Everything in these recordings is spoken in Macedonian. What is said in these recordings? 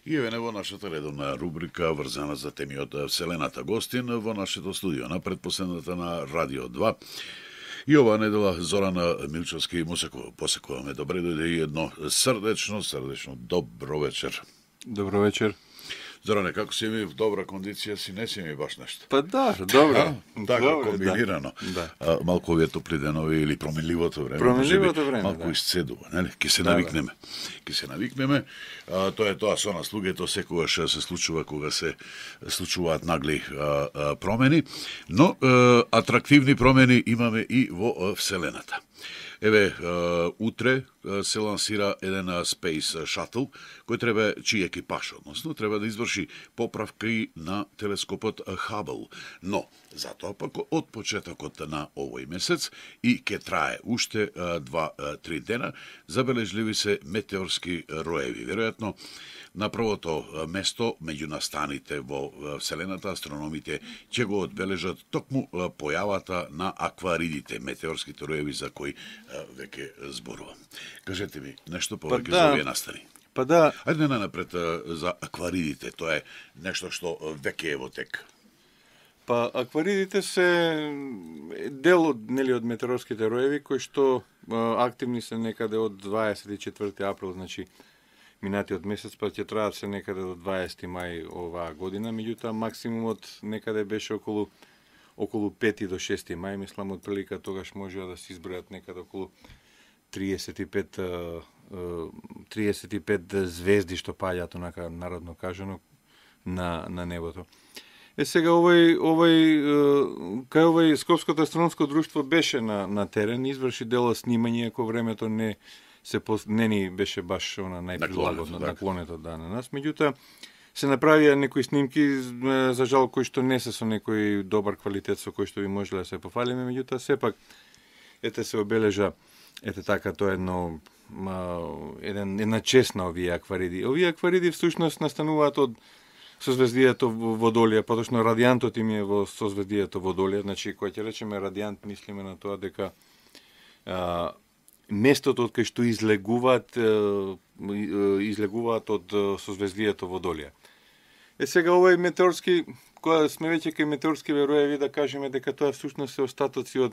И еве во нашата редовна рубрика врзана за теми од Вселената гостин во нашето студио на предпоследната на Радио 2. И оваа недела Зорана Милчовски му посекуваме. Добре дојде и едно срдечно добро вечер. Добро вечер. Зоране, како си ми в добра кондиција, си не си ми баш нешто? Па да, добро. Така, комбинирано. Да. Малку овие топли денови или променливото време. Малку исцедува, нели? Ке се навикнеме. Ке се навикнеме. Тоа е тоа со нас луѓето секогаш се случува кога се случуваат нагли промени, но атрактивни промени имаме и во Вселената. Еве, утре се лансира еден Space Shuttle, чиј екипаж, односно, треба да изврши поправки на телескопот Хабл. Но, затоа пак од почетокот на овој месец и ке трае уште 2-3 дена, забележливи се метеорски роеви. Веројатно, на првото место меѓу настаните во Вселената астрономите ќе го одбележат токму појавата на акваридите, метеорските роеви за кои веќе зборувам. Кажете ми нешто повеќе за овие настани. Па да. Ајде напред за акваридите, тоа е нешто што веќе е во тек. Па акваридите се дел од од метеорските роеви кои што активни се некаде од 24 април, значи минатиот месец, па ќе траат се некаде до 20 мај оваа година, меѓутоа максимумот некаде беше околу 5 до 6 мај, мислам од прилика тогаш можеа да се избројат некаде околу 35 звезди што паѓаат онака народно кажано на небото. Сега кај Скопското астрономско друштво беше на терен, изврши дел снимање ако времето не ни беше баш најприлагодно наклонето на нас. Меѓутоа се направија некои снимки, за жал кои што не се со некој добар квалитет со кој што би можеле да се пофалиме, меѓутоа сепак се обележа така тоа една чест на овие аквариди. Овие аквариди всушност настануваат од созвездието Водолија, поточно радијантот им е во созвездието Водолија, значи кога ќе речеме радијант мислиме на тоа дека местото од кај што излегуваат од созвездието Водолија. Сега овој метеорски, кога сме веќе кај метеорски роеви, да кажеме дека тоа всушност се остатоци од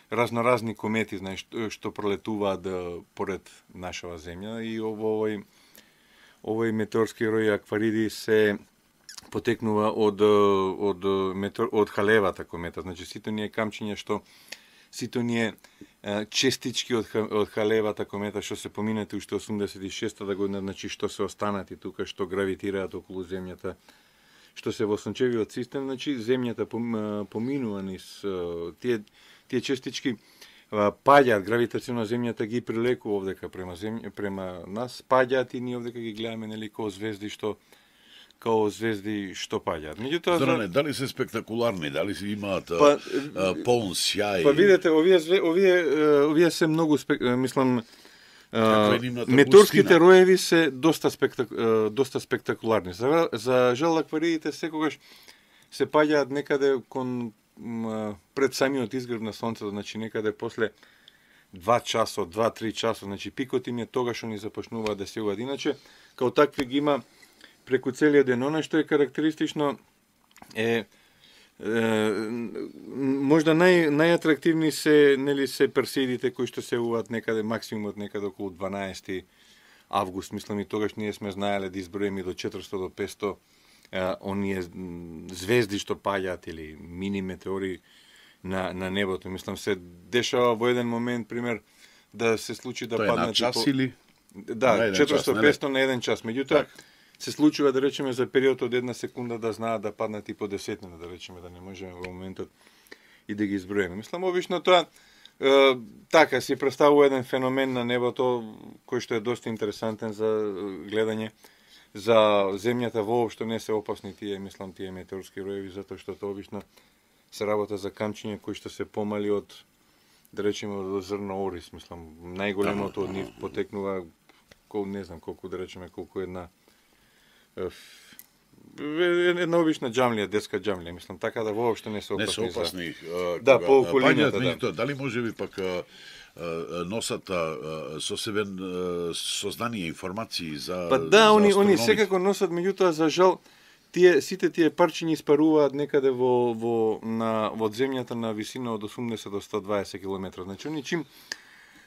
разноразни комети, знаеш, што пролетуваат поред нашава земја, и овој метеорски рој аквариди се потекнува од Халевата комета, значи сите ние камчиња сите ние честички од Халевата комета што се поминати уште 86-та година, значи што се останати тука, што гравитираат околу земјата, што се во сончевиот систем, значи земјата поминува низ тие честички паѓаат, гравитацијно земјата ги прилекува овдека према нас, паѓаат и ние овдека ги гледаме нели како звезди што паѓаат. Меѓутоа, дали се спектакуларни, дали се имаат полн сјај? Па видете, овие се многу мислам метеорските роеви се доста спектакуларни. За жал акваридите секогаш се паѓаат некаде пред самиот изгрев на сонцето, значи некаде после 2-3 часот, значи пикот им е тогаш они започнуваат да се јавуваат. Иначе, као такви ги има преку целиот ден. Она што е карактеристично можда најатрактивни се персеидите кои што се јавуваат некаде максимумот некаде околу 12 август, мислам, и тогаш ние сме знаеле да изброиме до 400 до 500 оние звезди што паѓаат или мини метеори на небото. Мислам, се дешава во еден момент, пример, да се случи да паднат... Тоа е на час или? Да, 400-500 на еден час. Меѓутоа, се случува, да речеме, за период од една секунда да знаат да паднат и по десетина, да речеме, да не можеме во моментот и да ги изброиме. Мислам, обично тоа така си представува еден феномен на небото кој што е доста интересантен за гледање. За земјата воопшто не се опасни тие метеорски роеви, затоа што тоа обично се работа за камчиња кои што се помали од, да речеме, од зрно орис, мислам, најголемото од нив потекнува не знам колку, да речеме, колку една обична џамлија, детска џамлија, мислам, така да воопшто не се опасни. Не се опасни. Да, по околината, да. Дали може би пак носат со себе сознание информации за Па да, за они секако носат, меѓутоа за жал сите тие парчиња испаруваат некаде во земјата на висина од 80 до 120 км. Значи они чим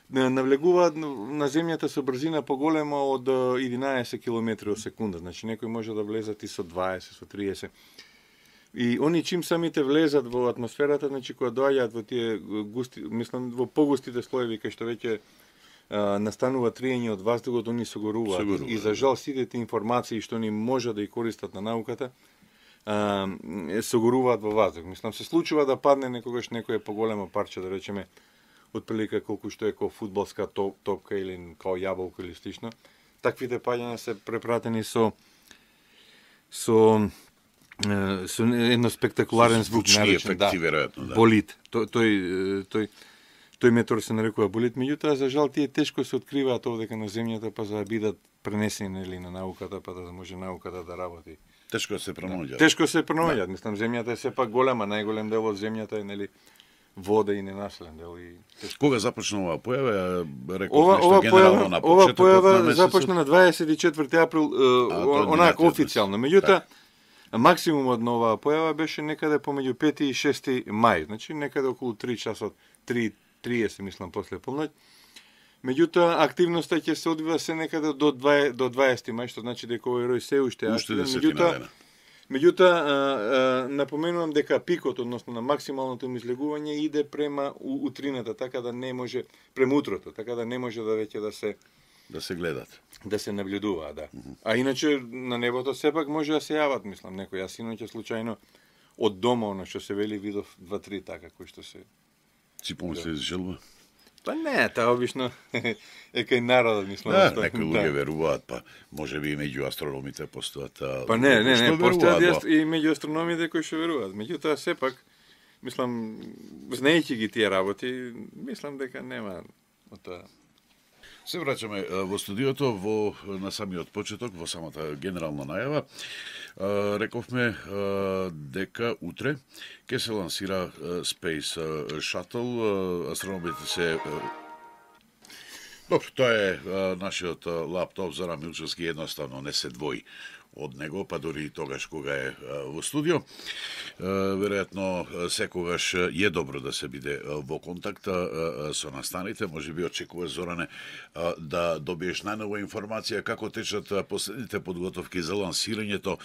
навлегуваат на земјата со брзина поголема од 11 км од секунда. Значи некој може да влезат и со 20, со 30. И они чим самите влезат во атмосферата, значи кога доаѓаат во тие густи, мислам во погустите слоеви кај што веќе настанува триење од воздухот, они согоруваат. И за жал сите тие информации што они може да и користат на науката, согоруваат во воздух. Мислам се случува да падне некогаш некоја поголема парче, да речеме, отприлика колку што е како фудбалска топка или као јаболко или слично. Таквите паѓања се препратени со едно спектакуларен звук, наречен болит. Тој метеор се нарекува болит, меѓутоа за жал тие тешко се откриваат овдека на земјата, па за да бидат пренесени или на науката, па да може науката да работи. Тешко се пронаоѓаат. Тешко се пронаоѓаат. Мислам земјата е сепак голема, најголем дел од земјата е нели вода и ненаселен дел и тешко. Кога започна оваа појава? Реков генерално на почетокот ова појава започна на 24 април, онака официјално. Меѓутоа максимумот на оваа појава беше некаде помеѓу 5 и 6 мај, значи некаде околу 3 часот, 3:30 мислам после полноќ. Меѓутоа активноста ќе се одвива се некаде до 20 мај, што значи дека овој рој се уште е. Меѓутоа напоменувам дека пикот, односно на максималното им излегување иде према утрината, така да не може према утрото, така да не може да веќе да се гледат. Да се наблюдуваат, да. А иначе на небото сепак може да се јават, мислам, некој. Јас иначе случајно од дома, оно што се вели, видов 2-3 така кои што се Си помисли за желба? Па не, таа обично е кај народот, мислам. Да, некои луѓе веруваат, па може би и меѓу астрономите постојат. Па не, постојат и меѓу астрономите кои што веруваат. Меѓутоа сепак, мислам, знаејќи ги тие работи, мислам дека нема од тоа. Се враќаме во студиото на самиот почеток, во самата генерална најава. Рековме дека утре ќе се лансира Space Shuttle. Астрономите се... Добро, тоа е нашиот лаптоп за Милчевски, едноставно не се двои од него, па дори и тогаш кога е во студио. Веројатно секогаш е добро да се биде во контакт со настаните. Може би очекуваш, Зоране, да добиеш најнова информација како течат последните подготовки за лансирањето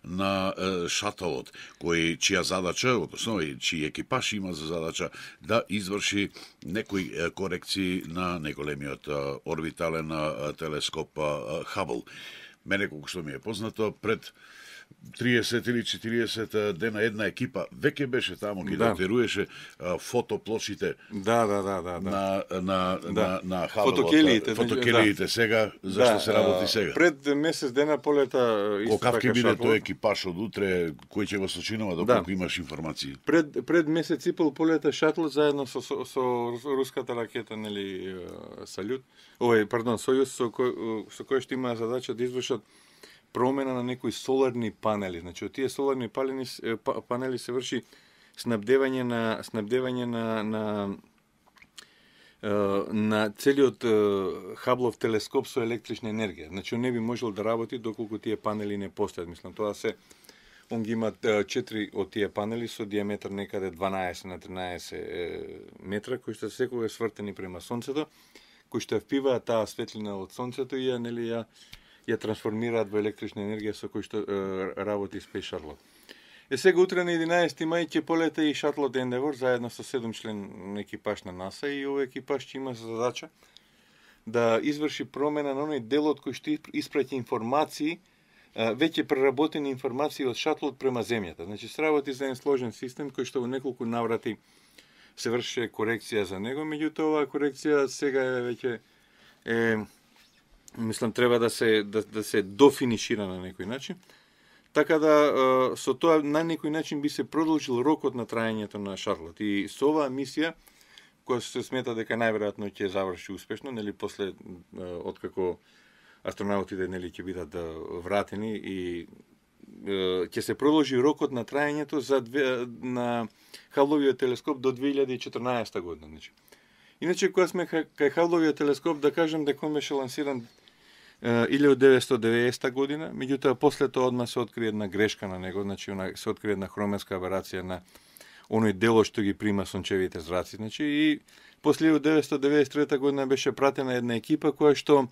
на шаталот, чија задача, односно чиј екипаж има за задача да изврши некои корекции на најголемиот орбитален телескоп Хабл. Мене, колку што ми е познато, пред 30 или 40 дена една екипа веќе беше таму, ги дотеруеше фотоплочите на фотокелиите сега, зашто се работи сега. Пред месец дена полета Колкав ќе биде тој екипаж од утре, кој ќе го сочинува, доколку имаш информации? Пред месец и пол полета шатл заедно со руската ракета, нели, Сојуз, со кој што има задача да извршат промена на некои соларни панели. Значи, од тие соларни панели се врши снабдевање на целиот Хаблов телескоп со електрична енергија. Значи, он не би можел да работи доколку тие панели не постојат. Мислам, тоа он ги има 4 од тие панели со диаметар некаде 12 на 13 метра, кои што се секогаш свртени према сонцето, кои што впиваат таа светлина од сонцето и ја трансформираат во електрична енергија со кој што работи Space Shuttle. Сега утре на 11 мај ќе полета и шатлот Endeavour заедно со 7-член екипаж на НАСА и овој екипаж ќе има задача да изврши промена на оној делот кој што испраќа информации, веќе преработени информации од шатлот према земјата. Значи се работи за еден сложен систем кој што во неколку наврати се врши корекција за него, меѓутоа оваа корекција сега веќе мислам треба да се дофинишира на некој начин. Така да со тоа на некој начин би се продолжил рокот на траењето на шатлот. И со оваа мисија која се смета дека најверојатно ќе заврши успешно, нели после откако астронаутите нели ќе бидат вратени и ќе се продолжи рокот на траењето на Хабловиот телескоп до 2014 година, значи. Иначе, кога сме кај Хабловиот телескоп, да кажем дека он беше лансиран 1990 година, меѓутоа после тоа одма се откри една грешка на него, значи се откри една хроменска аберација на оној дело што ги прима сончевите зраци, значи и после 1993 година беше пратена една екипа која што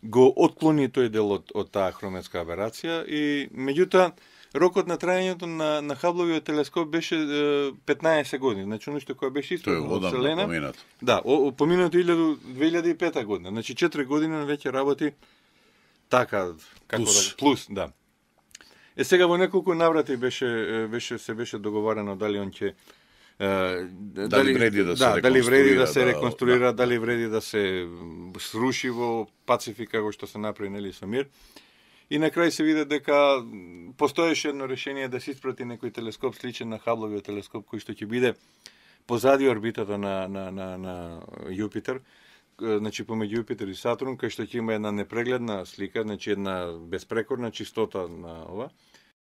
го отклони тој дел од таа хроменска аберација и меѓутоа рокот на траењето на Хабловиот телескоп беше 15 години, значи нешто кога беше исто од Вселена. Да, поминато 2005 година, значи 4 години веќе работи така, како плюс, да. Сега во неколку наврати беше договорено дали он ќе дали вреди да се реконструира, дали вреди да се сруши во Пацифика како што се направи нели со мир. И на крај се види дека постоеше едно решение да се испрати некој телескоп сличен на Хабловиот телескоп кој што ќе биде позади орбитата на Јупитер, значи помеѓу Јупитер и Сатурн, кај што ќе има една непрегледна слика, значи една безпрекорна чистота на ова.